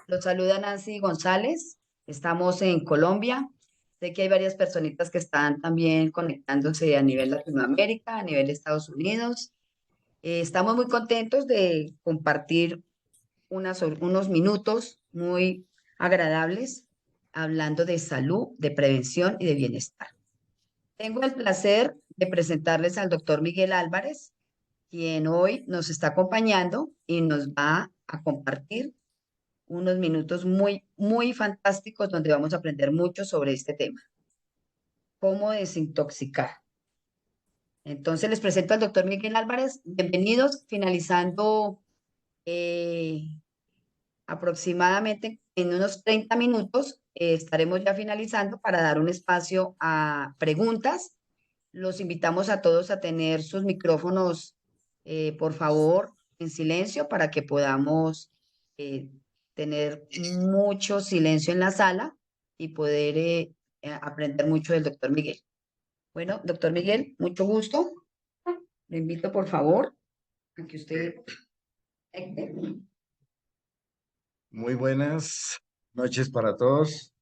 Los saluda Nancy González. Estamos en Colombia. Sé que hay varias personitas que están también conectándose a nivel Latinoamérica, a nivel Estados Unidos. Estamos muy contentos de compartir unos minutos muy agradables hablando de salud, de prevención y de bienestar. Tengo el placer de presentarles al doctor Miguel Álvarez, quien hoy nos está acompañando y nos va a compartir unos minutos muy fantásticos donde vamos a aprender mucho sobre este tema, cómo desintoxicar. Entonces les presento al doctor Miguel Álvarez. Bienvenidos, finalizando eh, aproximadamente en unos 30 minutos. Estaremos ya finalizando para dar un espacio a preguntas. Los invitamos a todos a tener sus micrófonos, por favor, en silencio para que podamos eh, tener mucho silencio en la sala y poder aprender mucho del doctor Miguel. Bueno, doctor Miguel, mucho gusto. Le invito, por favor, a que usted... Muy buenas noches para todos.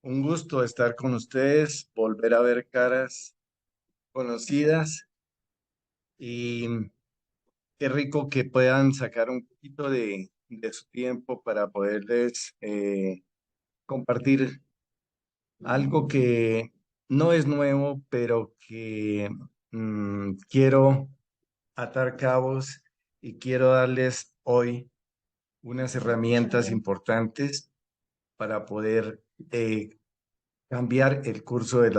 Un gusto estar con ustedes, volver a ver caras conocidas y qué rico que puedan sacar un poquito de su tiempo para poderles compartir algo que no es nuevo, pero que quiero atar cabos y quiero darles hoy unas herramientas importantes para poder cambiar el curso de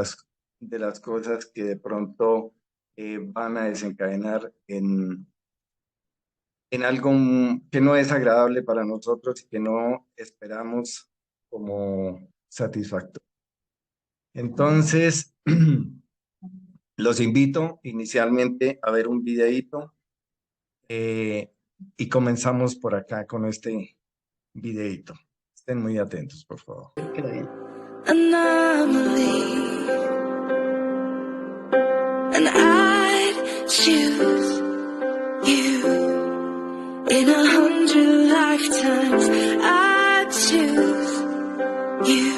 las cosas que de pronto van a desencadenar en algo que no es agradable para nosotros y que no esperamos como satisfactorio. Entonces, los invito inicialmente a ver un videíto y comenzamos por acá con este videíto. Estén muy atentos, por favor. Que lo vean. Anomaly, and I'd choose you in 100 lifetimes. I'd choose you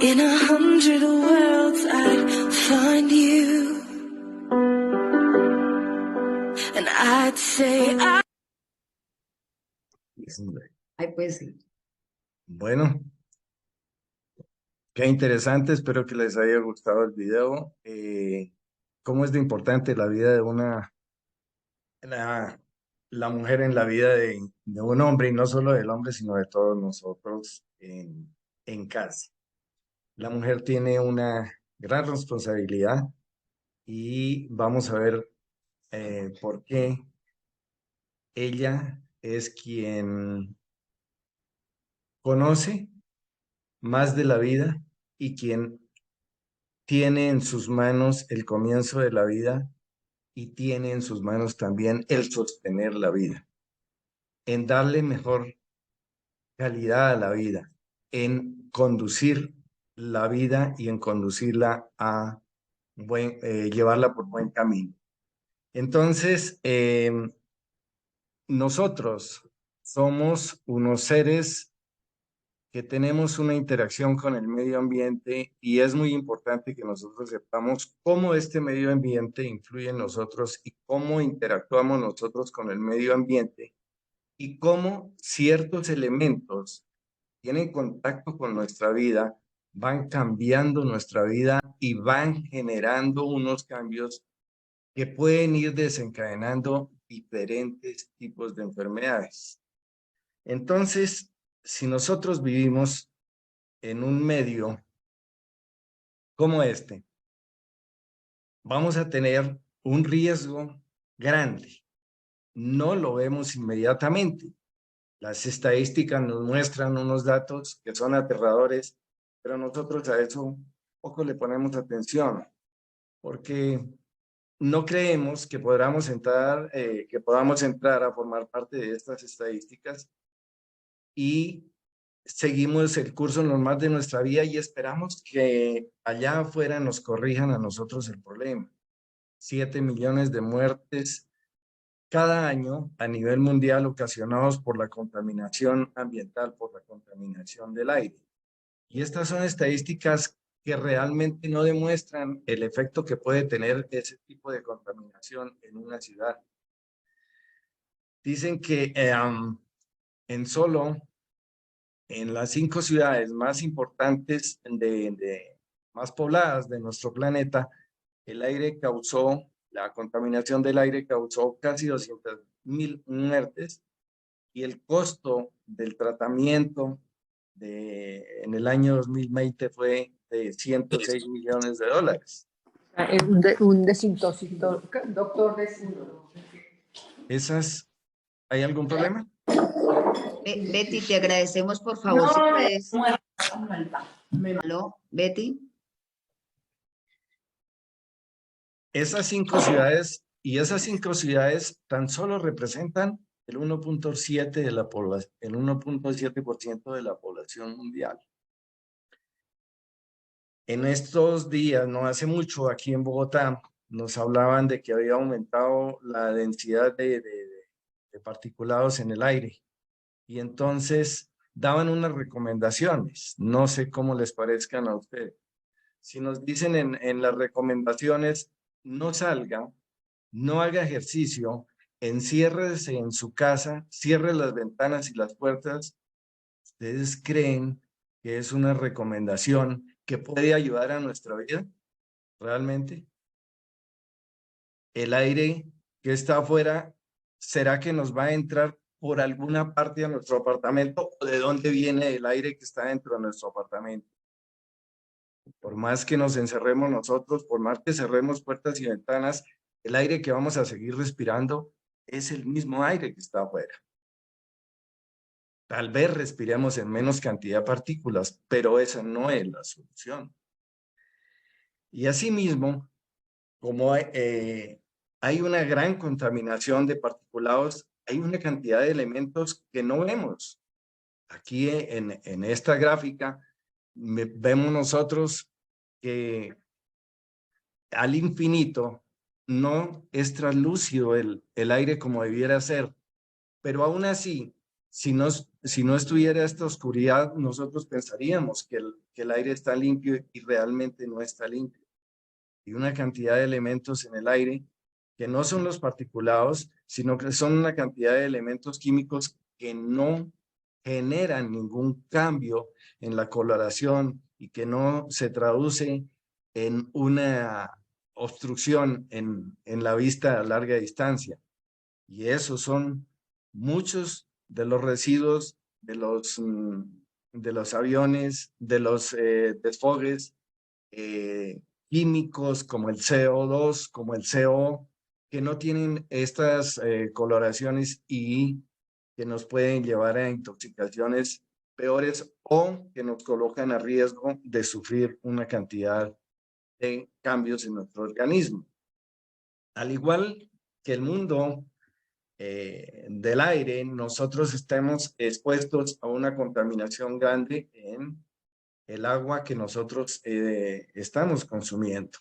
in 100 worlds. I'd find you, and I'd say Ay, pues sí. Bueno, qué interesante, espero que les haya gustado el video. Cómo es de importante la vida de la, la mujer en la vida de un hombre, y no solo del hombre, sino de todos nosotros en casa. La mujer tiene una gran responsabilidad y vamos a ver por qué ella es quien conoce más de la vida y quien tiene en sus manos el comienzo de la vida y tiene en sus manos también el sostener la vida, en darle mejor calidad a la vida, en conducir la vida y en conducirla a llevarla por buen camino. Entonces, nosotros somos unos seres que tenemos una interacción con el medio ambiente y es muy importante que nosotros sepamos cómo este medio ambiente influye en nosotros y cómo interactuamos nosotros con el medio ambiente y cómo ciertos elementos tienen contacto con nuestra vida, van cambiando nuestra vida y van generando unos cambios que pueden ir desencadenando diferentes tipos de enfermedades. Entonces, si nosotros vivimos en un medio como este, vamos a tener un riesgo grande. No lo vemos inmediatamente. Las estadísticas nos muestran unos datos que son aterradores, pero nosotros a eso poco le ponemos atención, porque no creemos que podamos entrar a formar parte de estas estadísticas y seguimos el curso normal de nuestra vida y esperamos que allá afuera nos corrijan a nosotros el problema. 7 millones de muertes cada año a nivel mundial ocasionados por la contaminación ambiental, por la contaminación del aire. Y estas son estadísticas que realmente no demuestran el efecto que puede tener ese tipo de contaminación en una ciudad. Dicen que en las 5 ciudades más importantes, más pobladas de nuestro planeta, la contaminación del aire causó casi 200.000 muertes y el costo del tratamiento en el año 2020 fue de $106 millones. Un desintoxicador, doctor. ¿Hay algún problema? Betty, te agradecemos, por favor, si puedes. ¿Aló, Betty? Esas 5 ciudades tan solo representan el 1.7% de la población, el 1.7% de la población mundial. En estos días, no hace mucho, aquí en Bogotá, nos hablaban de que había aumentado la densidad de particulados en el aire. Y entonces daban unas recomendaciones. No sé cómo les parezcan a ustedes. Si nos dicen en las recomendaciones, no salga, no haga ejercicio, enciérrese en su casa, cierre las ventanas y las puertas, ¿ustedes creen que es una recomendación que puede ayudar a nuestra vida? ¿Realmente? El aire que está afuera, ¿será que nos va a entrar por alguna parte de nuestro apartamento? ¿O de dónde viene el aire que está dentro de nuestro apartamento? Por más que nos encerremos nosotros, por más que cerremos puertas y ventanas, el aire que vamos a seguir respirando es el mismo aire que está afuera. Tal vez respiremos en menos cantidad de partículas, pero esa no es la solución. Y asimismo, como hay una gran contaminación de particulados, hay una cantidad de elementos que no vemos. Aquí en esta gráfica vemos nosotros que al infinito no es translúcido el aire como debiera ser, pero aún así, si no estuviera esta oscuridad, nosotros pensaríamos que el aire está limpio y realmente no está limpio. Y una cantidad de elementos en el aire que no son los particulados, sino que son una cantidad de elementos químicos que no generan ningún cambio en la coloración y que no se traduce en una obstrucción en la vista a larga distancia. Y esos son muchos de los residuos de los aviones, de los desfogues químicos como el CO2, como el CO, que no tienen estas coloraciones y que nos pueden llevar a intoxicaciones peores o que nos colocan a riesgo de sufrir una cantidad de cambios en nuestro organismo. Al igual que el mundo del aire, nosotros estamos expuestos a una contaminación grande en el agua que nosotros estamos consumiendo.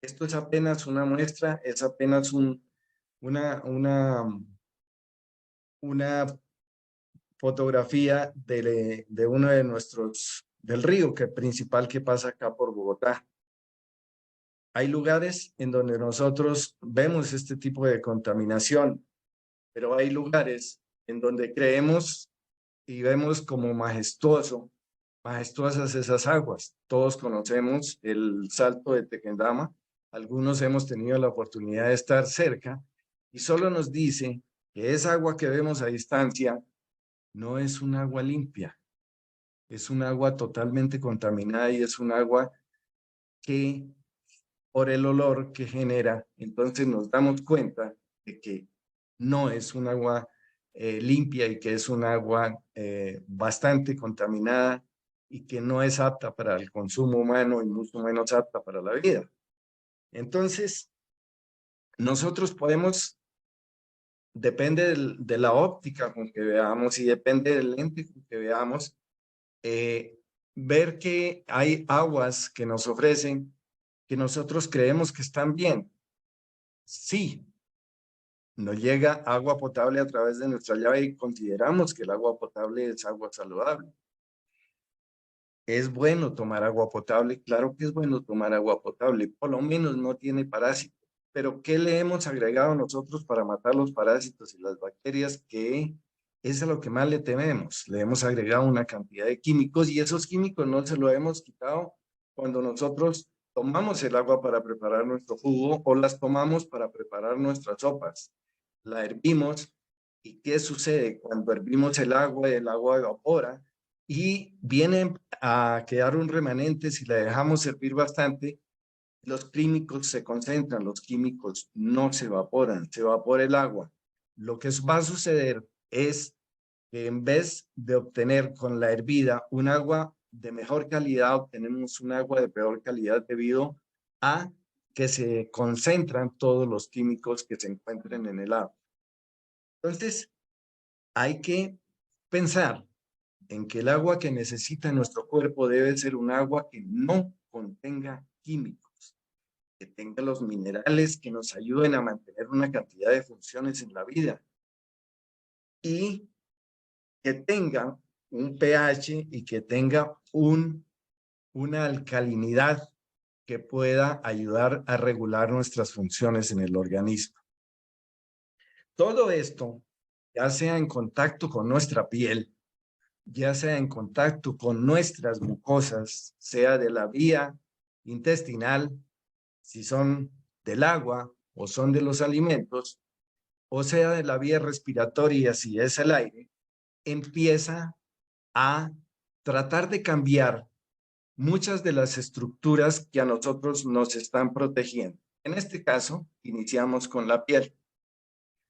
Esto es apenas una muestra, es apenas una fotografía de uno de del río principal que pasa acá por Bogotá. Hay lugares en donde nosotros vemos este tipo de contaminación, pero hay lugares en donde creemos y vemos como majestuosas esas aguas. Todos conocemos el Salto de Tequendama, algunos hemos tenido la oportunidad de estar cerca y solo nos dice que esa agua que vemos a distancia no es un agua limpia, es un agua totalmente contaminada y es un agua que por el olor que genera, entonces nos damos cuenta de que no es un agua limpia y que es un agua bastante contaminada y que no es apta para el consumo humano y mucho menos apta para la vida. Entonces, nosotros podemos, depende de la óptica con que veamos y depende del lente con que veamos, ver que hay aguas que nos ofrecen que nosotros creemos que están bien. Sí, nos llega agua potable a través de nuestra llave y consideramos que el agua potable es agua saludable. ¿Es bueno tomar agua potable? Claro que es bueno tomar agua potable, por lo menos no tiene parásitos. Pero ¿qué le hemos agregado nosotros para matar los parásitos y las bacterias? Que es a lo que más le tememos. Le hemos agregado una cantidad de químicos y esos químicos no se los hemos quitado cuando nosotros tomamos el agua para preparar nuestro jugo o las tomamos para preparar nuestras sopas. La hervimos y ¿qué sucede? Cuando hervimos el agua evapora y viene a quedar un remanente si la dejamos hervir bastante. Los químicos se concentran, los químicos no se evaporan, se evapora el agua. Lo que va a suceder es que en vez de obtener con la hervida un agua de mejor calidad, obtenemos un agua de peor calidad debido a que se concentran todos los químicos que se encuentran en el agua. Entonces, hay que pensar en que el agua que necesita nuestro cuerpo debe ser un agua que no contenga químicos, que tenga los minerales que nos ayuden a mantener una cantidad de funciones en la vida y que tenga un pH y que tenga una alcalinidad que pueda ayudar a regular nuestras funciones en el organismo. Todo esto, ya sea en contacto con nuestra piel, ya sea en contacto con nuestras mucosas, sea de la vía intestinal, si son del agua o son de los alimentos, o sea de la vía respiratoria, si es el aire, empieza a tratar de cambiar muchas de las estructuras que a nosotros nos están protegiendo. En este caso, iniciamos con la piel.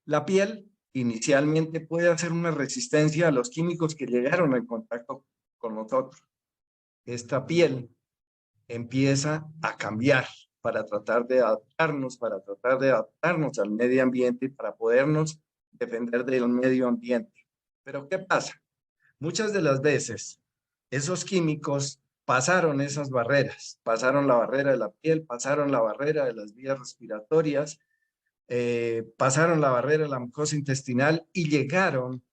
La piel inicialmente puede hacer una resistencia a los químicos que llegaron en contacto con nosotros. Esta piel empieza a cambiar para tratar de adaptarnos al medio ambiente, para podernos defender del medio ambiente. Pero ¿qué pasa? Muchas de las veces esos químicos pasaron esas barreras, pasaron la barrera de la piel, pasaron la barrera de las vías respiratorias, pasaron la barrera de la mucosa intestinal y llegaron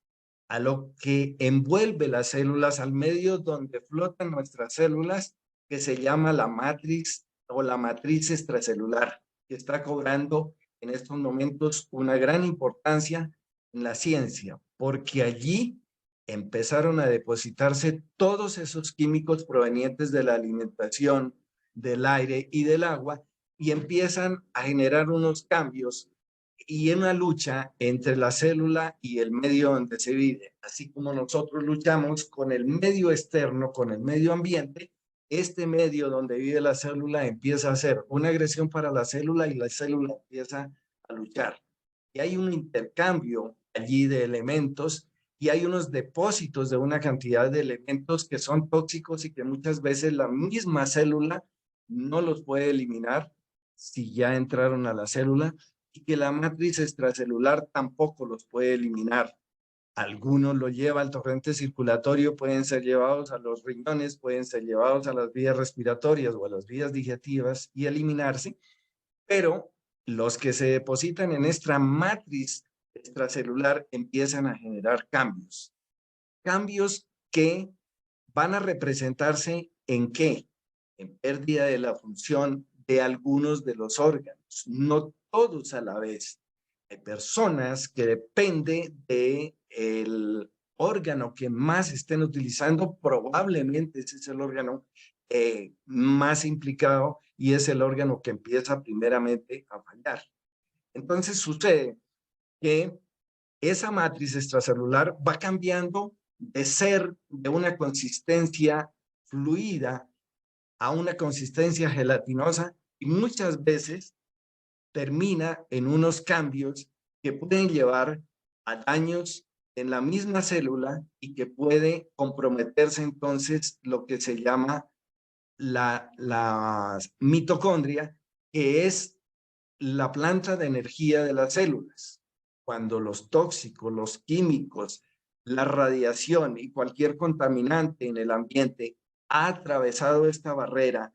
a lo que envuelve las células, al medio donde flotan nuestras células, que se llama la matriz o la matriz extracelular, que está cobrando en estos momentos una gran importancia en la ciencia, porque allí empezaron a depositarse todos esos químicos provenientes de la alimentación, del aire y del agua, y empiezan a generar unos cambios y una lucha entre la célula y el medio donde se vive. Así como nosotros luchamos con el medio externo, con el medio ambiente, este medio donde vive la célula empieza a hacer una agresión para la célula y la célula empieza a luchar. Y hay un intercambio allí de elementos y hay unos depósitos de una cantidad de elementos que son tóxicos y que muchas veces la misma célula no los puede eliminar si ya entraron a la célula, y que la matriz extracelular tampoco los puede eliminar. Algunos lo lleva al torrente circulatorio, pueden ser llevados a los riñones, pueden ser llevados a las vías respiratorias o a las vías digestivas y eliminarse, pero los que se depositan en esta matriz extracelular empiezan a generar cambios. Cambios que van a representarse ¿en qué? En pérdida de la función de algunos de los órganos, no todos a la vez. Hay personas que dependen del órgano que más estén utilizando, probablemente ese es el órgano más implicado y es el órgano que empieza primeramente a fallar. Entonces sucede que esa matriz extracelular va cambiando de ser de una consistencia fluida a una consistencia gelatinosa y muchas veces termina en unos cambios que pueden llevar a daños en la misma célula y que puede comprometerse entonces lo que se llama la mitocondria, que es la planta de energía de las células. Cuando los tóxicos, los químicos, la radiación y cualquier contaminante en el ambiente ha atravesado esta barrera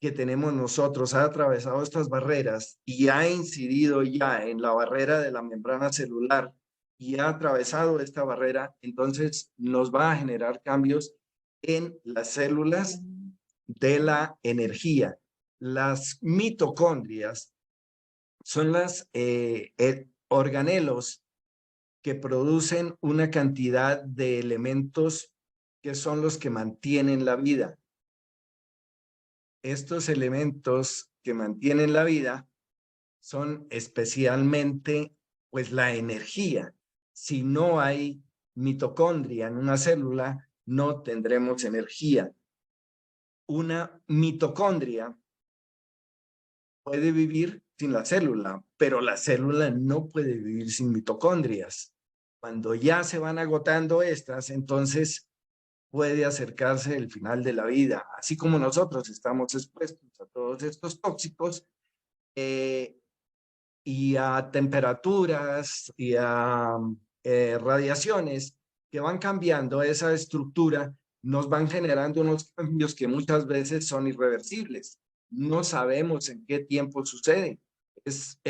que tenemos nosotros ha atravesado estas barreras y ha incidido ya en la barrera de la membrana celular y ha atravesado esta barrera, entonces nos va a generar cambios en las células de la energía. Las mitocondrias son las organelos que producen una cantidad de elementos que son los que mantienen la vida. Estos elementos que mantienen la vida son especialmente, pues, la energía. Si no hay mitocondria en una célula, no tendremos energía. Una mitocondria puede vivir sin la célula, pero la célula no puede vivir sin mitocondrias. Cuando ya se van agotando estas, entonces puede acercarse el final de la vida. Así como nosotros estamos expuestos a todos estos tóxicos y a temperaturas y a radiaciones que van cambiando esa estructura, nos van generando unos cambios que muchas veces son irreversibles. No sabemos en qué tiempo sucede. Es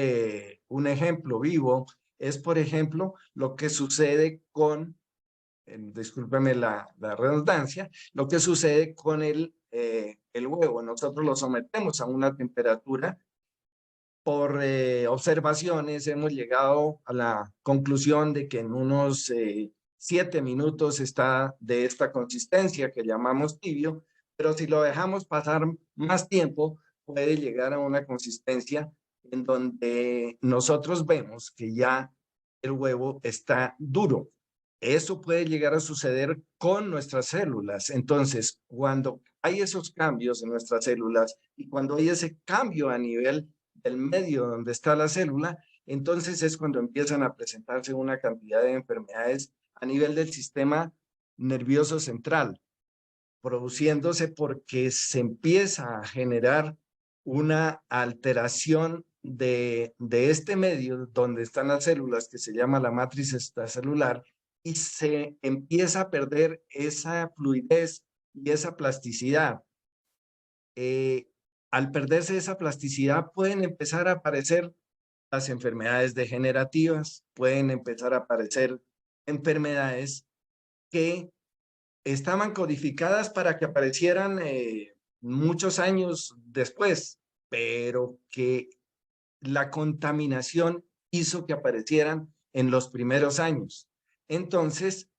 un ejemplo vivo, es por ejemplo lo que sucede con, discúlpeme la redundancia, lo que sucede con el huevo. Nosotros lo sometemos a una temperatura. Por observaciones hemos llegado a la conclusión de que en unos 7 minutos está de esta consistencia que llamamos tibio, pero si lo dejamos pasar más tiempo puede llegar a una consistencia en donde nosotros vemos que ya el huevo está duro. Eso puede llegar a suceder con nuestras células. Entonces, cuando hay esos cambios en nuestras células y cuando hay ese cambio a nivel del medio donde está la célula, entonces es cuando empiezan a presentarse una cantidad de enfermedades a nivel del sistema nervioso central, produciéndose porque se empieza a generar una alteración de este medio donde están las células, que se llama la matriz extracelular, y se empieza a perder esa fluidez y esa plasticidad. Al perderse esa plasticidad pueden empezar a aparecer las enfermedades degenerativas, pueden empezar a aparecer enfermedades que estaban codificadas para que aparecieran muchos años después, pero que la contaminación hizo que aparecieran en los primeros años. Entonces,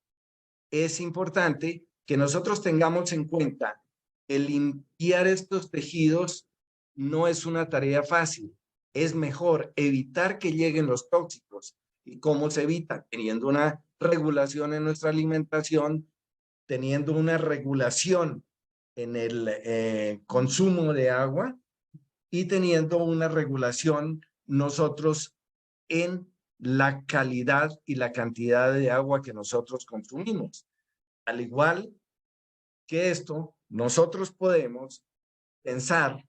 es importante que nosotros tengamos en cuenta que limpiar estos tejidos no es una tarea fácil. Es mejor evitar que lleguen los tóxicos. ¿Y cómo se evita? Teniendo una regulación en nuestra alimentación, teniendo una regulación en el consumo de agua y teniendo una regulación nosotros en la calidad y la cantidad de agua que nosotros consumimos. Al igual que esto, nosotros podemos pensar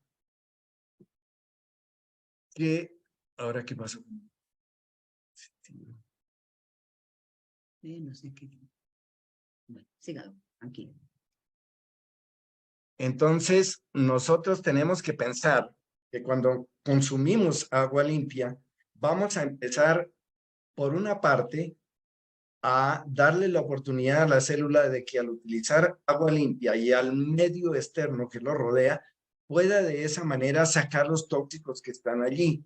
que, ¿ahora qué pasó? No sé qué. Bueno, sigamos, tranquilo. Entonces, nosotros tenemos que pensar que cuando consumimos agua limpia, vamos a empezar, por una parte, a darle la oportunidad a la célula de que al utilizar agua limpia y al medio externo que lo rodea, pueda de esa manera sacar los tóxicos que están allí.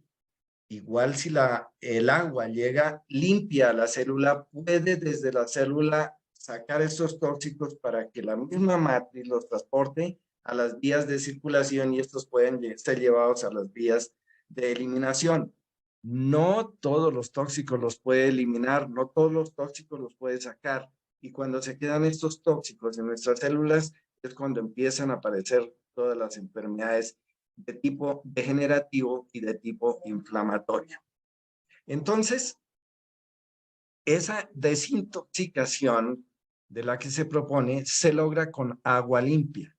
Igual si el agua llega limpia a la célula, puede desde la célula sacar estos tóxicos para que la misma matriz los transporte a las vías de circulación y estos pueden ser llevados a las vías de eliminación. No todos los tóxicos los puede eliminar, no todos los tóxicos los puede sacar. Y cuando se quedan estos tóxicos en nuestras células es cuando empiezan a aparecer todas las enfermedades de tipo degenerativo y de tipo inflamatorio. Entonces, esa desintoxicación de la que se propone se logra con agua limpia.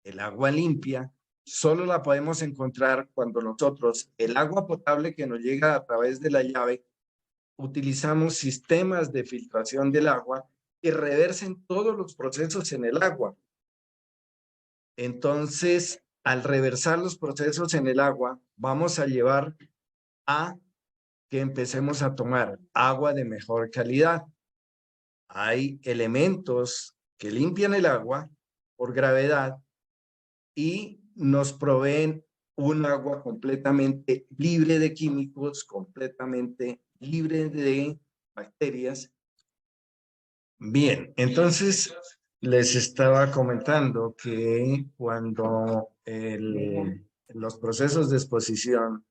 El agua limpia solo la podemos encontrar cuando nosotros, el agua potable que nos llega a través de la llave, utilizamos sistemas de filtración del agua que reversen todos los procesos en el agua. Entonces, al reversar los procesos en el agua, vamos a llevar a que empecemos a tomar agua de mejor calidad. Hay elementos que limpian el agua por gravedad y nos proveen un agua completamente libre de químicos, completamente libre de bacterias. Bien, entonces les estaba comentando que cuando los procesos de exposición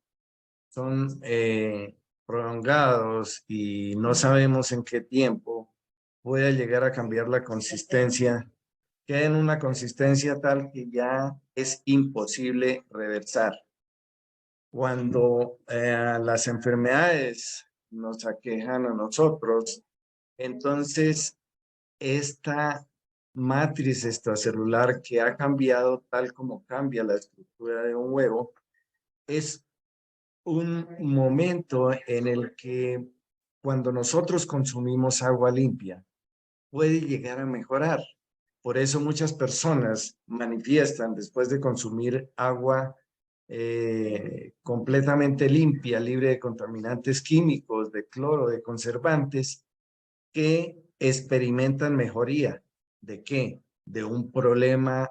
son prolongados y no sabemos en qué tiempo puede llegar a cambiar la consistencia, queda en una consistencia tal que ya es imposible reversar. Cuando las enfermedades nos aquejan a nosotros, entonces esta matriz extracelular que ha cambiado tal como cambia la estructura de un huevo, es un momento en el que cuando nosotros consumimos agua limpia, puede llegar a mejorar. Por eso muchas personas manifiestan después de consumir agua completamente limpia, libre de contaminantes químicos, de cloro, de conservantes, que experimentan mejoría. ¿De qué? De un problema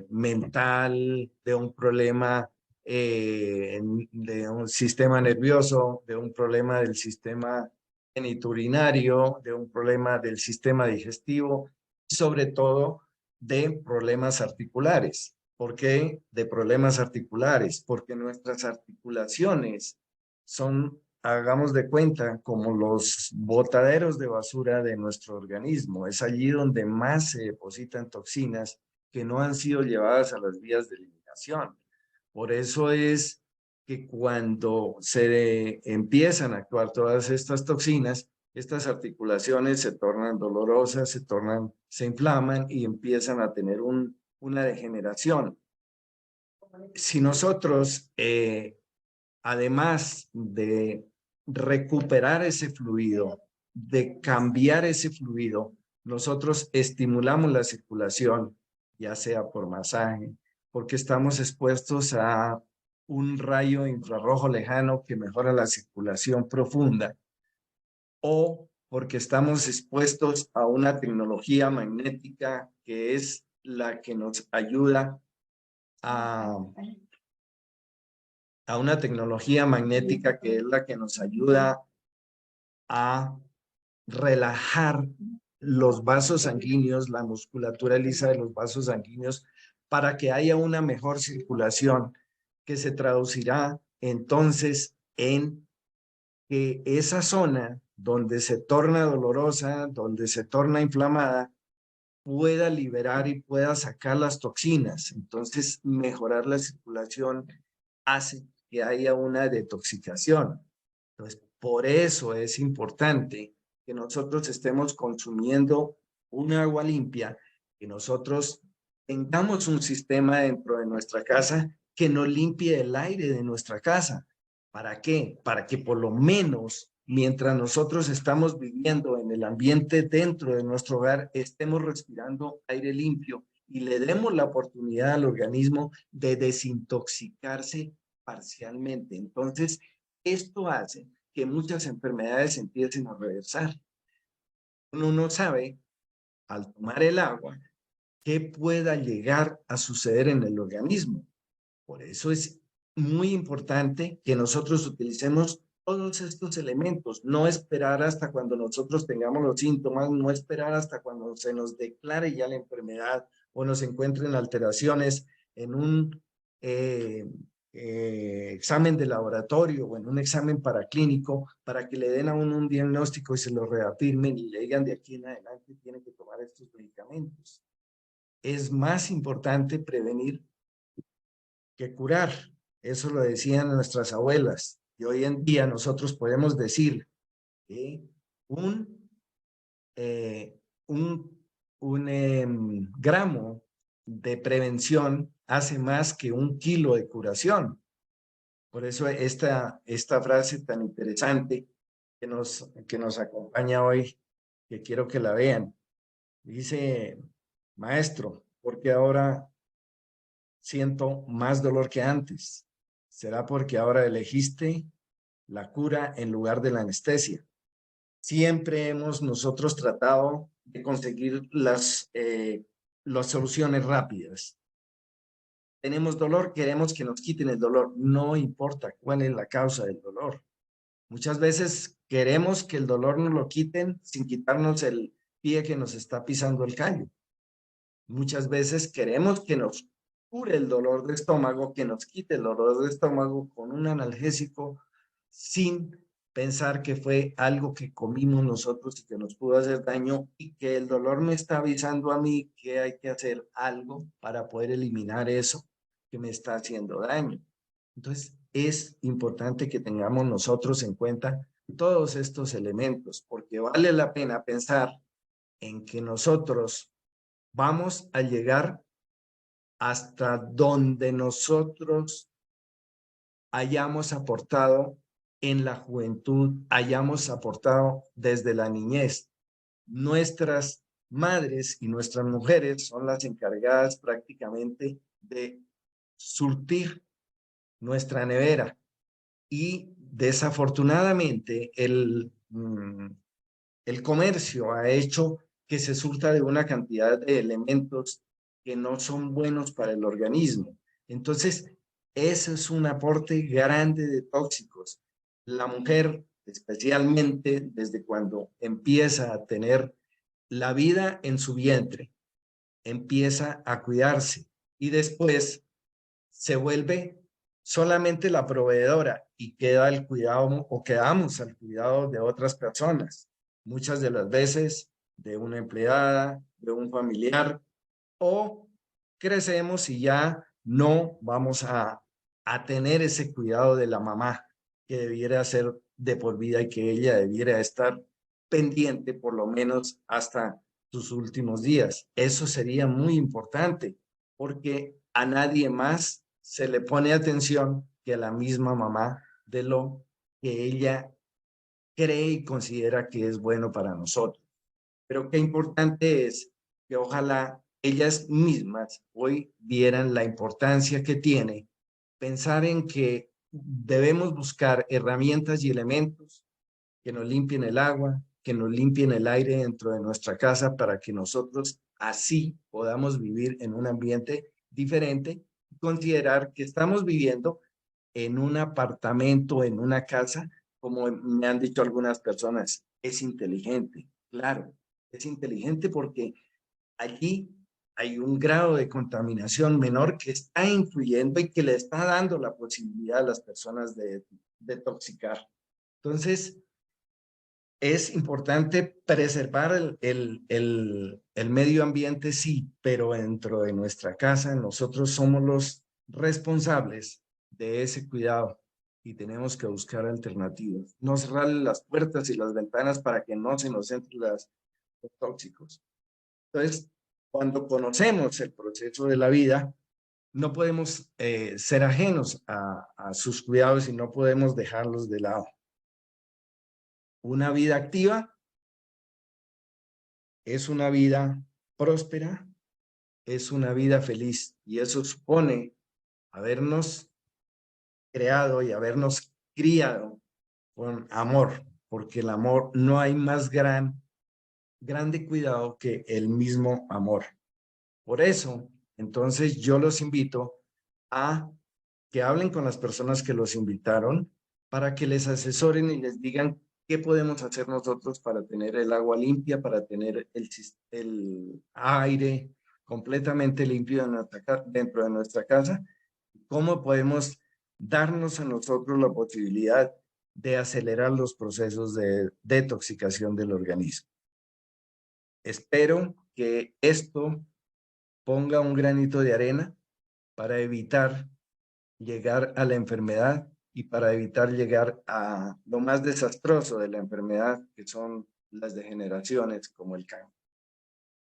mental, de un problema de un sistema nervioso, de un problema del sistema genitourinario, de un problema del sistema digestivo, y sobre todo de problemas articulares. ¿Por qué de problemas articulares? Porque nuestras articulaciones son, hagamos de cuenta, como los botaderos de basura de nuestro organismo. Es allí donde más se depositan toxinas que no han sido llevadas a las vías de eliminación. Por eso es que cuando se empiezan a actuar todas estas toxinas, estas articulaciones se tornan dolorosas, se inflaman y empiezan a tener una degeneración. Si nosotros, además de recuperar ese fluido, de cambiar ese fluido, nosotros estimulamos la circulación, ya sea por masaje, porque estamos expuestos a un rayo infrarrojo lejano que mejora la circulación profunda, o porque estamos expuestos a una tecnología magnética que es la que nos ayuda a una tecnología magnética que es la que nos ayuda a relajar los vasos sanguíneos, la musculatura lisa de los vasos sanguíneos, para que haya una mejor circulación que se traducirá entonces en que esa zona donde se torna dolorosa, donde se torna inflamada, pueda liberar y pueda sacar las toxinas. Entonces, mejorar la circulación hace que haya una detoxicación. Entonces, por eso es importante que nosotros estemos consumiendo un agua limpia, que nosotros tengamos un sistema dentro de nuestra casa que nos limpie el aire de nuestra casa. ¿Para qué? Para que por lo menos mientras nosotros estamos viviendo en el ambiente dentro de nuestro hogar, estemos respirando aire limpio y le demos la oportunidad al organismo de desintoxicarse parcialmente. Entonces, esto hace que muchas enfermedades empiecen a reversar. Uno no sabe, al tomar el agua, qué pueda llegar a suceder en el organismo. Por eso es muy importante que nosotros utilicemos todos estos elementos, no esperar hasta cuando nosotros tengamos los síntomas, no esperar hasta cuando se nos declare ya la enfermedad o nos encuentren alteraciones en un examen de laboratorio o en un examen paraclínico para que le den a uno un diagnóstico y se lo reafirmen y le digan de aquí en adelante tiene que tomar estos medicamentos. Es más importante prevenir que curar. Eso lo decían nuestras abuelas. Y hoy en día nosotros podemos decir que un gramo de prevención hace más que 1 kilo de curación. Por eso esta frase tan interesante que nos acompaña hoy, que quiero que la vean. Dice, maestro, ¿por qué ahora siento más dolor que antes. ¿Será porque ahora elegiste la cura en lugar de la anestesia? Siempre hemos nosotros tratado de conseguir las soluciones rápidas. Tenemos dolor, queremos que nos quiten el dolor. No importa cuál es la causa del dolor. Muchas veces queremos que el dolor nos lo quiten sin quitarnos el pie que nos está pisando el callo. Muchas veces queremos que nos cure el dolor de estómago, que nos quite el dolor de estómago con un analgésico sin pensar que fue algo que comimos nosotros y que nos pudo hacer daño y que el dolor me está avisando a mí que hay que hacer algo para poder eliminar eso que me está haciendo daño. Entonces, es importante que tengamos nosotros en cuenta todos estos elementos, porque vale la pena pensar en que nosotros vamos a llegar hasta donde nosotros hayamos aportado en la juventud, hayamos aportado desde la niñez. Nuestras madres y nuestras mujeres son las encargadas prácticamente de surtir nuestra nevera y desafortunadamente el comercio ha hecho que se surta de una cantidad de elementos que no son buenos para el organismo. Entonces, eso es un aporte grande de tóxicos. La mujer, especialmente desde cuando empieza a tener la vida en su vientre, empieza a cuidarse y después se vuelve solamente la proveedora y queda al cuidado o quedamos al cuidado de otras personas. Muchas de las veces de una empleada, de un familiar, o crecemos y ya no vamos a tener ese cuidado de la mamá que debiera ser de por vida y que ella debiera estar pendiente por lo menos hasta sus últimos días. Eso sería muy importante porque a nadie más se le pone atención que a la misma mamá de lo que ella cree y considera que es bueno para nosotros. Pero qué importante es que ojalá ellas mismas hoy vieran la importancia que tiene pensar en que debemos buscar herramientas y elementos que nos limpien el agua, que nos limpien el aire dentro de nuestra casa para que nosotros así podamos vivir en un ambiente diferente y considerar que estamos viviendo en un apartamento, en una casa, como me han dicho algunas personas, es inteligente. Claro, es inteligente porque allí hay un grado de contaminación menor que está influyendo y que le está dando la posibilidad a las personas de detoxicar. Entonces, es importante preservar el medio ambiente, sí, pero dentro de nuestra casa nosotros somos los responsables de ese cuidado y tenemos que buscar alternativas. No cerrar las puertas y las ventanas para que no se nos entren los tóxicos. Entonces, cuando conocemos el proceso de la vida, no podemos ser ajenos a sus cuidados y no podemos dejarlos de lado. Una vida activa es una vida próspera, es una vida feliz y eso supone habernos creado y habernos criado con amor, porque el amor no hay más grande cuidado que el mismo amor. Por eso, entonces yo los invito a que hablen con las personas que los invitaron para que les asesoren y les digan qué podemos hacer nosotros para tener el agua limpia, para tener el aire completamente limpio dentro de nuestra casa, cómo podemos darnos a nosotros la posibilidad de acelerar los procesos de detoxicación del organismo. Espero que esto ponga un granito de arena para evitar llegar a la enfermedad y para evitar llegar a lo más desastroso de la enfermedad, que son las degeneraciones como el cáncer.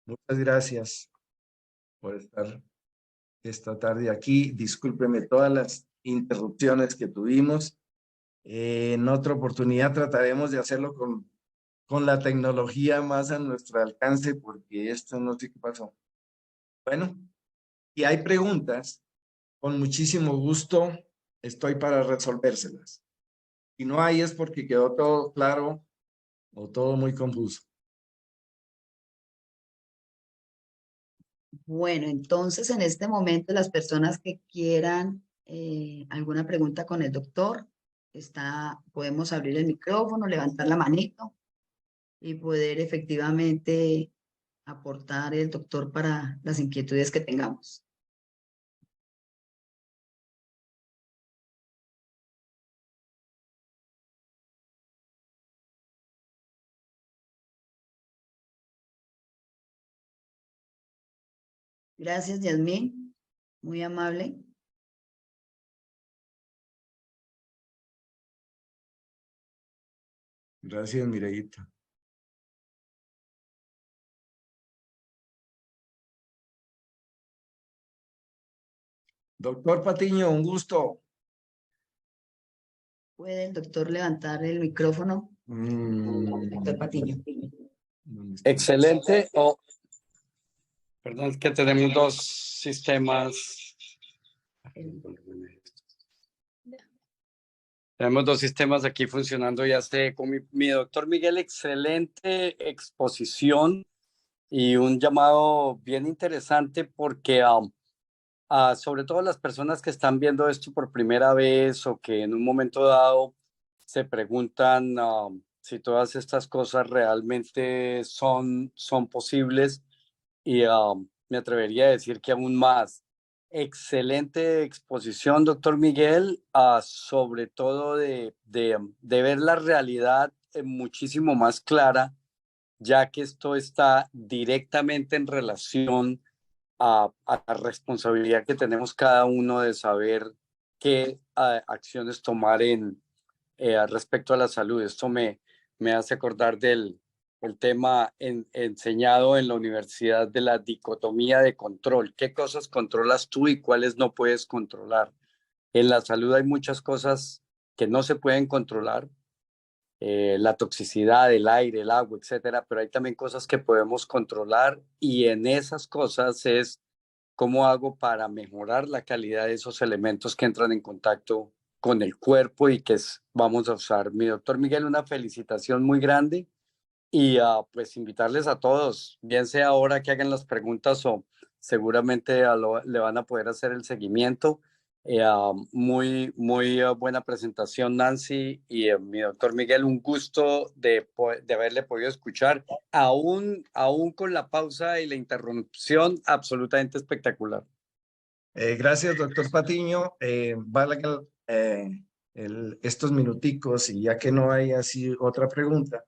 Muchas gracias por estar esta tarde aquí. Discúlpeme todas las interrupciones que tuvimos. En otra oportunidad trataremos de hacerlo con la tecnología más a nuestro alcance, porque esto no sé qué pasó. Bueno, y hay preguntas. con muchísimo gusto estoy para resolvérselas. Si no hay es porque quedó todo claro o todo muy confuso. Bueno, entonces en este momento las personas que quieran alguna pregunta con el doctor, podemos abrir el micrófono, levantar la manito y poder efectivamente aportar el doctor para las inquietudes que tengamos. Gracias, Yasmín. Muy amable. Gracias, Mireita. Doctor Patiño, un gusto. ¿Puede el doctor levantar el micrófono? Doctor Patiño. Excelente. Perdón, que tenemos dos sistemas. Tenemos dos sistemas aquí funcionando ya con mi doctor Miguel. Excelente exposición y un llamado bien interesante porque sobre todo las personas que están viendo esto por primera vez o que en un momento dado se preguntan si todas estas cosas realmente son posibles y me atrevería a decir que aún más. Excelente exposición, doctor Miguel, sobre todo de ver la realidad muchísimo más clara, ya que esto está directamente en relación a la responsabilidad que tenemos cada uno de saber qué acciones tomar respecto a la salud. Esto me hace acordar del el tema enseñado en la universidad de la dicotomía de control. ¿Qué cosas controlas tú y cuáles no puedes controlar? En la salud hay muchas cosas que no se pueden controlar, la toxicidad, el aire, el agua, etcétera, pero hay también cosas que podemos controlar y en esas cosas es cómo hago para mejorar la calidad de esos elementos que entran en contacto con el cuerpo y que vamos a usar. Mi doctor Miguel, una felicitación muy grande y pues invitarles a todos, bien sea ahora que hagan las preguntas o seguramente le van a poder hacer el seguimiento. Muy buena presentación, Nancy, y mi doctor Miguel, un gusto de haberle podido escuchar, aún con la pausa y la interrupción, absolutamente espectacular. Gracias, doctor Patiño. Valga estos minuticos y ya que no hay así otra pregunta,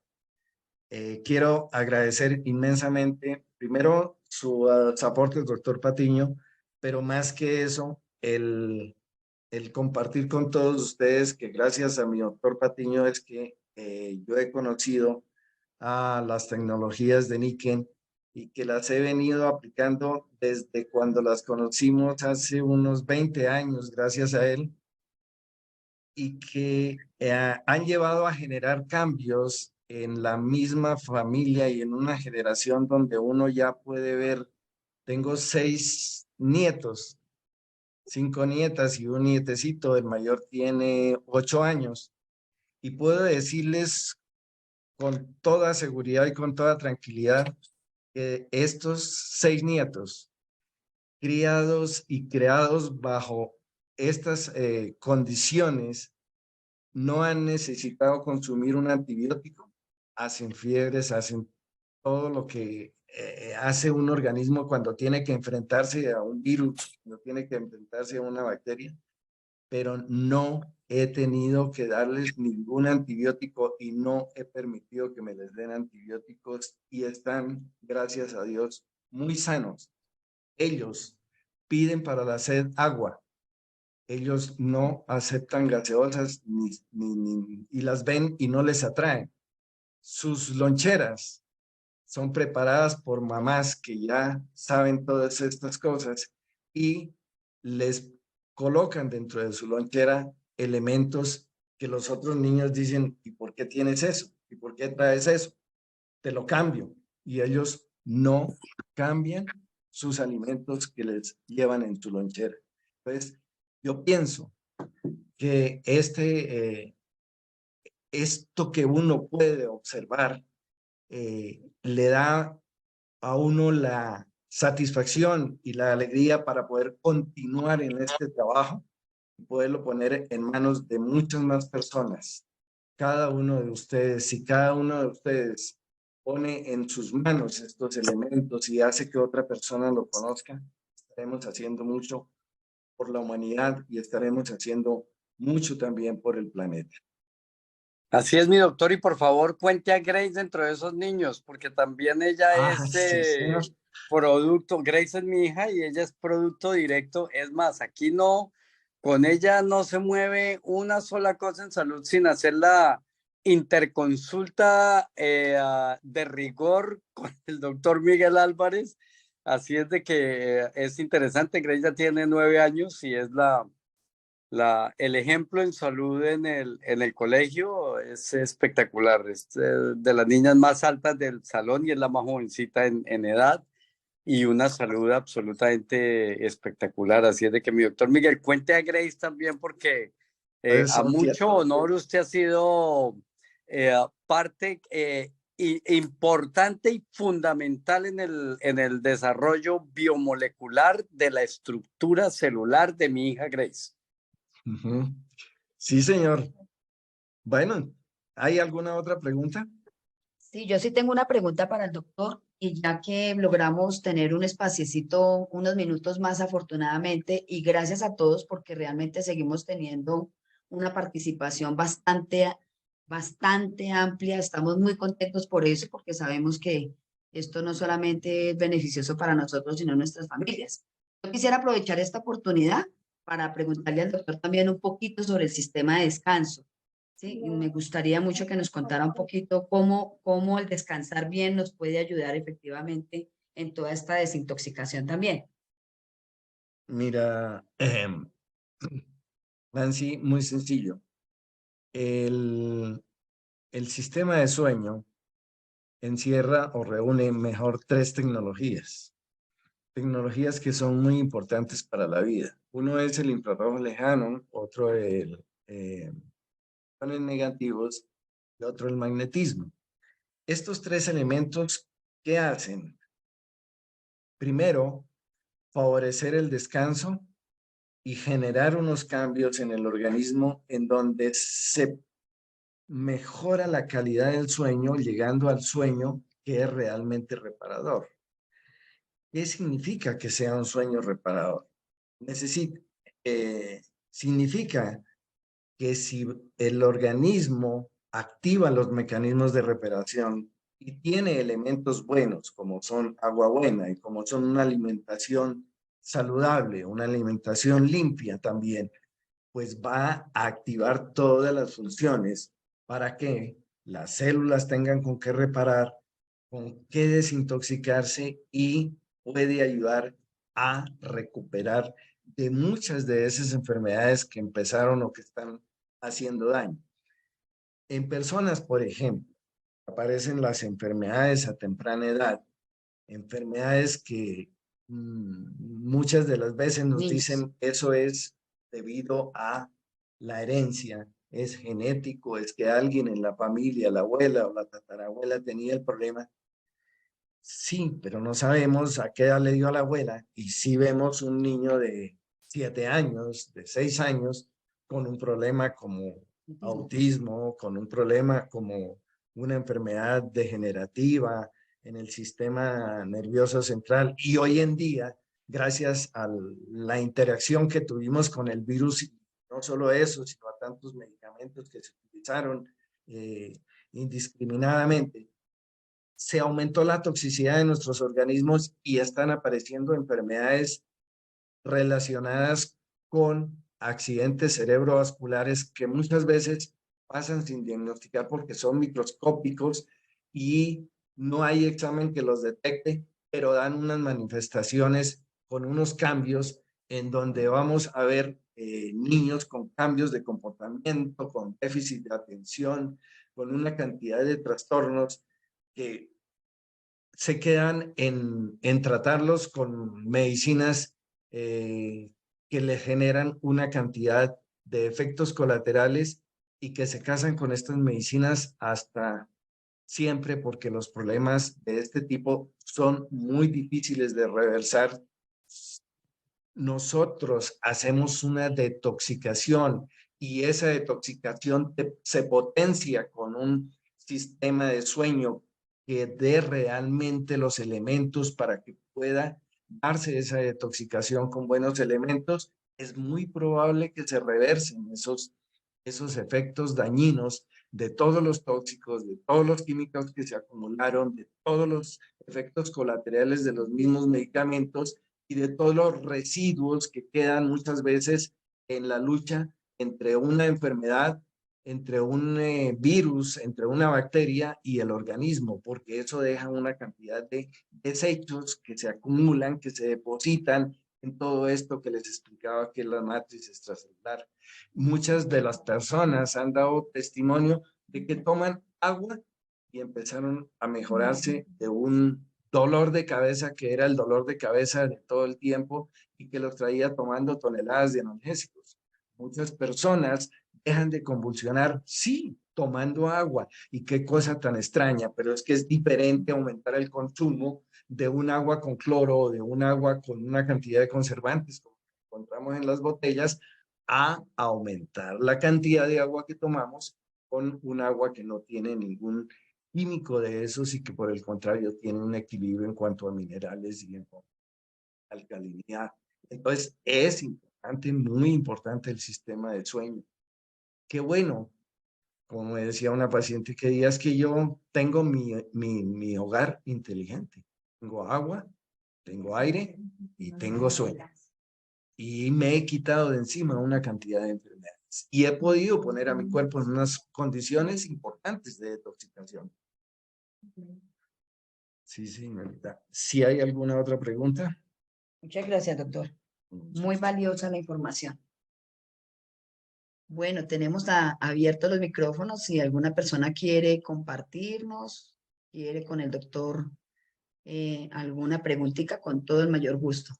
quiero agradecer inmensamente, primero, sus aportes, doctor Patiño, pero más que eso, el compartir con todos ustedes que gracias a mi doctor Patiño es que yo he conocido a las tecnologías de Niken y que las he venido aplicando desde cuando las conocimos hace unos 20 años, gracias a él, y que han llevado a generar cambios en la misma familia y en una generación donde uno ya puede ver, tengo 6 nietos, 5 nietas y un nietecito, el mayor tiene 8 años, y puedo decirles con toda seguridad y con toda tranquilidad que estos 6 nietos, criados y creados bajo estas condiciones, no han necesitado consumir un antibiótico, hacen fiebres, hacen todo lo que hace un organismo cuando tiene que enfrentarse a un virus, cuando tiene que enfrentarse a una bacteria, pero no he tenido que darles ningún antibiótico y no he permitido que me les den antibióticos y están, gracias a Dios, muy sanos. Ellos piden para la sed agua. Ellos no aceptan gaseosas y las ven y no les atraen. Sus loncheras son preparadas por mamás que ya saben todas estas cosas y les colocan dentro de su lonchera elementos que los otros niños dicen, ¿y por qué tienes eso? ¿Y por qué traes eso? Te lo cambio. Y ellos no cambian sus alimentos que les llevan en su lonchera. Entonces, Yo pienso que esto que uno puede observar le da a uno la satisfacción y la alegría para poder continuar en este trabajo y poderlo poner en manos de muchas más personas. Cada uno de ustedes, si cada uno de ustedes pone en sus manos estos elementos y hace que otra persona lo conozca, estaremos haciendo mucho por la humanidad y estaremos haciendo mucho también por el planeta. Así es, mi doctor, y por favor cuente a Grace dentro de esos niños, porque también ella es Sí, señor. producto, Grace es mi hija y ella es producto directo. Es más, aquí no, con ella no se mueve una sola cosa en salud sin hacer la interconsulta de rigor con el doctor Miguel Álvarez. Así es de que es interesante. Grace ya tiene 9 años y es el ejemplo en salud en el colegio es espectacular. Es de las niñas más altas del salón y es la más jovencita en edad y una salud absolutamente espectacular. Así es de que mi doctor Miguel, cuente a Grace también porque a Eso, mucho honor usted ha sido parte importante y fundamental en el desarrollo biomolecular de la estructura celular de mi hija Grace. Sí, señor. Bueno, ¿hay alguna otra pregunta? Sí, yo sí tengo una pregunta para el doctor y ya que logramos tener un espaciecito, unos minutos más afortunadamente y gracias a todos porque realmente seguimos teniendo una participación bastante amplia. Estamos muy contentos por eso porque sabemos que esto no solamente es beneficioso para nosotros, sino nuestras familias. Yo quisiera aprovechar esta oportunidad para preguntarle al doctor también un poquito sobre el sistema de descanso. Sí, y me gustaría mucho que nos contara un poquito cómo el descansar bien nos puede ayudar efectivamente en toda esta desintoxicación también. Mira, Nancy, muy sencillo. El sistema de sueño encierra o reúne mejor 3 tecnologías. Tecnologías que son muy importantes para la vida. Uno es el infrarrojo lejano, otro el paneles negativos y otro el magnetismo. Estos 3 elementos, ¿qué hacen? Primero, favorecer el descanso y generar unos cambios en el organismo en donde se mejora la calidad del sueño, llegando al sueño que es realmente reparador. ¿Qué significa que sea un sueño reparador? Significa que si el organismo activa los mecanismos de reparación y tiene elementos buenos como son agua buena y como son una alimentación saludable, una alimentación limpia también, pues va a activar todas las funciones para que las células tengan con qué reparar, con qué desintoxicarse y puede ayudar a recuperar de muchas de esas enfermedades que empezaron o que están haciendo daño. En personas, por ejemplo, aparecen las enfermedades a temprana edad, enfermedades que muchas de las veces nos Niños. dicen eso es debido a la herencia, es genético, es que alguien en la familia, la abuela o la tatarabuela tenía el problema. Sí, pero no sabemos a qué edad le dio a la abuela y sí vemos un niño de 7 años, de 6 años, con un problema como autismo, con un problema como una enfermedad degenerativa en el sistema nervioso central. Y hoy en día, gracias a la interacción que tuvimos con el virus, no solo eso, sino a tantos medicamentos que se utilizaron indiscriminadamente, se aumentó la toxicidad de nuestros organismos y están apareciendo enfermedades relacionadas con accidentes cerebrovasculares que muchas veces pasan sin diagnosticar porque son microscópicos y no hay examen que los detecte, pero dan unas manifestaciones con unos cambios en donde vamos a ver niños con cambios de comportamiento, con déficit de atención, con una cantidad de trastornos que se quedan en tratarlos con medicinas que le generan una cantidad de efectos colaterales y que se casan con estas medicinas hasta siempre, porque los problemas de este tipo son muy difíciles de reversar. Nosotros hacemos una detoxicación y esa detoxicación se potencia con un sistema de sueño que dé realmente los elementos para que pueda darse esa detoxicación con buenos elementos. Es muy probable que se reversen esos efectos dañinos de todos los tóxicos, de todos los químicos que se acumularon, de todos los efectos colaterales de los mismos medicamentos y de todos los residuos que quedan muchas veces en la lucha entre una enfermedad, entre un virus, entre una bacteria y el organismo, porque eso deja una cantidad de desechos que se acumulan, que se depositan en todo esto que les explicaba que es la matriz extracelular. Muchas de las personas han dado testimonio de que toman agua y empezaron a mejorarse de un dolor de cabeza que era el dolor de cabeza de todo el tiempo y que los traía tomando toneladas de analgésicos. Muchas personas dejan de convulsionar, sí, tomando agua. Y qué cosa tan extraña, pero es que es diferente aumentar el consumo de un agua con cloro o de un agua con una cantidad de conservantes como encontramos en las botellas, a aumentar la cantidad de agua que tomamos con un agua que no tiene ningún químico de esos y que por el contrario tiene un equilibrio en cuanto a minerales y en cuanto a alcalinidad. Entonces es importante, muy importante el sistema de sueño. Qué bueno, como me decía una paciente que días que yo tengo mi hogar inteligente. Tengo agua, tengo aire y tengo sueño. Y me he quitado de encima una cantidad de enfermedades. Y he podido poner a mi cuerpo en unas condiciones importantes de detoxicación. Sí, señorita. ¿Sí hay alguna otra pregunta? Muchas gracias, doctor. Muy valiosa la información. Bueno, tenemos abiertos los micrófonos. Si alguna persona quiere compartirnos, quiere con el doctor alguna preguntita, con todo el mayor gusto.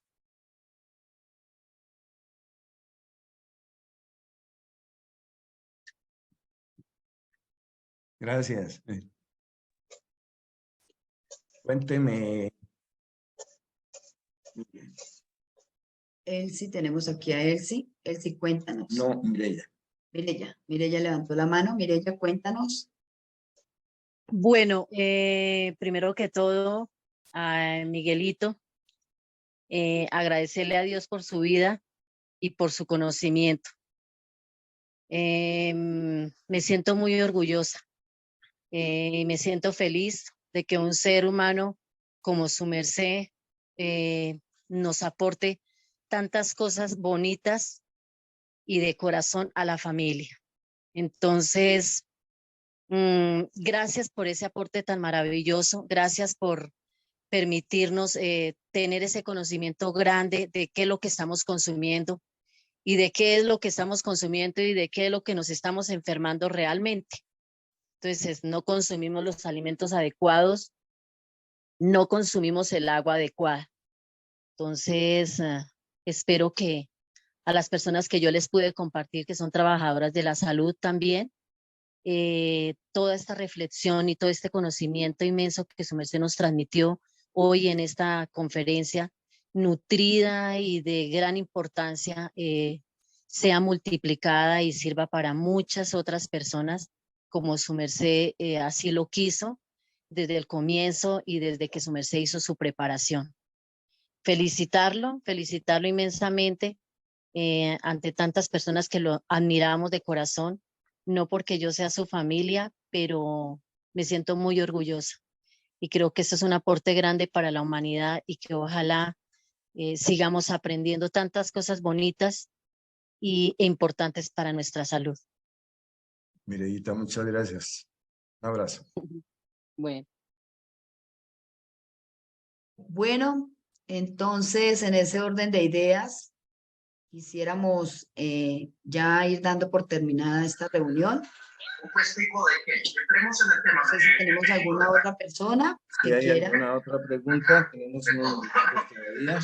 Gracias. Cuénteme. Elsie, tenemos aquí a Elsie. Elsie, cuéntanos. No, Mireya. Mireya levantó la mano. Mireya, cuéntanos. Bueno, primero que todo, a Miguelito, agradecerle a Dios por su vida y por su conocimiento. Me siento muy orgullosa, me siento feliz de que un ser humano como su merced nos aporte tantas cosas bonitas y de corazón a la familia. Entonces, gracias por ese aporte tan maravilloso, gracias por permitirnos tener ese conocimiento grande de qué es lo que estamos consumiendo y de qué es lo que estamos consumiendo y de qué es lo que nos estamos enfermando realmente. Entonces, no consumimos los alimentos adecuados, no consumimos el agua adecuada. Entonces, espero que a las personas que yo les pude compartir, que son trabajadoras de la salud también, toda esta reflexión y todo este conocimiento inmenso que su merced nos transmitió hoy en esta conferencia, nutrida y de gran importancia, sea multiplicada y sirva para muchas otras personas, como su merced así lo quiso desde el comienzo y desde que su merced hizo su preparación. Felicitarlo inmensamente ante tantas personas que lo admiramos de corazón, no porque yo sea su familia, pero me siento muy orgullosa y creo que eso es un aporte grande para la humanidad y que ojalá sigamos aprendiendo tantas cosas bonitas e importantes para nuestra salud. Mireyita, muchas gracias. Un abrazo. Bueno. Bueno, entonces en ese orden de ideas, quisiéramos ya ir dando por terminada esta reunión. Pues tipo de que entremos en el tema. No sé si tenemos alguna otra persona Si que hay quiera. alguna otra pregunta, tenemos unos minutos todavía.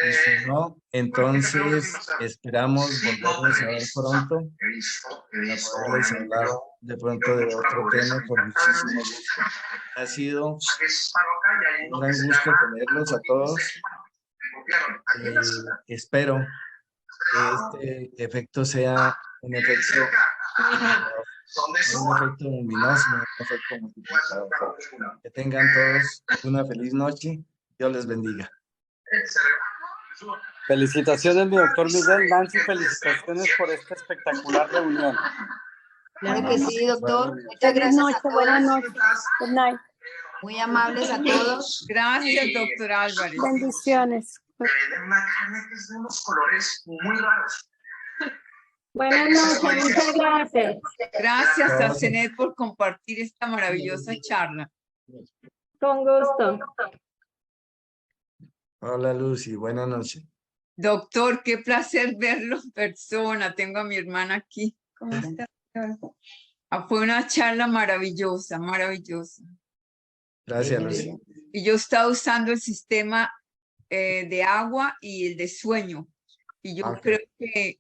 Y si no, entonces esperamos volvernos a ver pronto para poderles hablar de pronto de otro tema con muchísimo gusto. Ha sido un gran gusto tenerlos a todos. Espero que este efecto sea un efecto luminoso, un efecto multiplicador. Que tengan todos una feliz noche. Dios les bendiga. Felicitaciones, mi doctor Miguel. Nancy, felicitaciones por esta espectacular reunión. Claro que sí, doctor. Bueno, Muchas gracias a Buenas todos. noches. Good night. Muy amables a todos. Gracias, doctor Álvarez. Bendiciones. Una carne que es de unos colores muy raros. Buenas noches. Muchas gracias. Gracias a CENET por compartir esta maravillosa charla. Con gusto. Hola Lucy, buenas noches. Doctor, qué placer verlo en persona. Tengo a mi hermana aquí. ¿Cómo está? Fue una charla maravillosa, maravillosa. Gracias Lucy. Y yo estaba usando el sistema de agua y el de sueño. Y yo creo que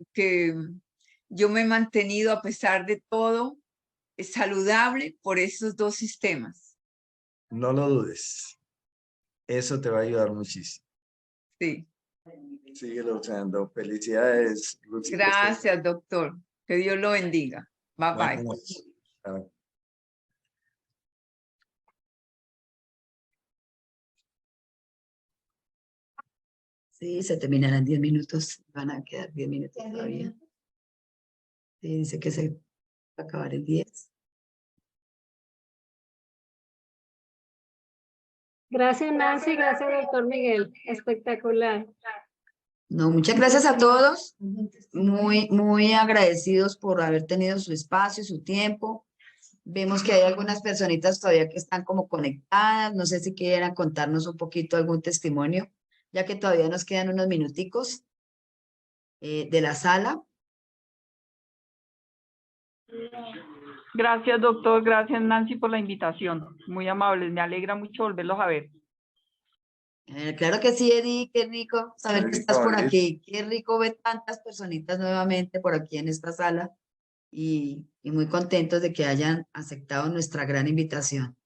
yo me he mantenido, a pesar de todo, saludable por esos dos sistemas. No lo dudes. Eso te va a ayudar muchísimo. Sí. Síguelo usando. Felicidades, Lucy. Gracias, doctor. Que Dios lo bendiga. Bye, Buenas bye. noches. Chao. Sí, se terminarán 10 minutos. Van a quedar 10 minutos todavía. Sí, dice que se va a acabar el 10. Gracias, Nancy. Gracias, doctor Miguel. Espectacular. No, muchas gracias a todos. Muy agradecidos por haber tenido su espacio, su tiempo. Vemos que hay algunas personitas todavía que están como conectadas. No sé si quieran contarnos un poquito algún testimonio, ya que todavía nos quedan unos minuticos de la sala. Gracias, doctor. Gracias, Nancy, por la invitación. Muy amables. Me alegra mucho volverlos a ver. Claro que sí, Eddie, qué rico saber que estás por Edith. aquí. Qué rico ver tantas personitas nuevamente por aquí en esta sala y muy contentos de que hayan aceptado nuestra gran invitación.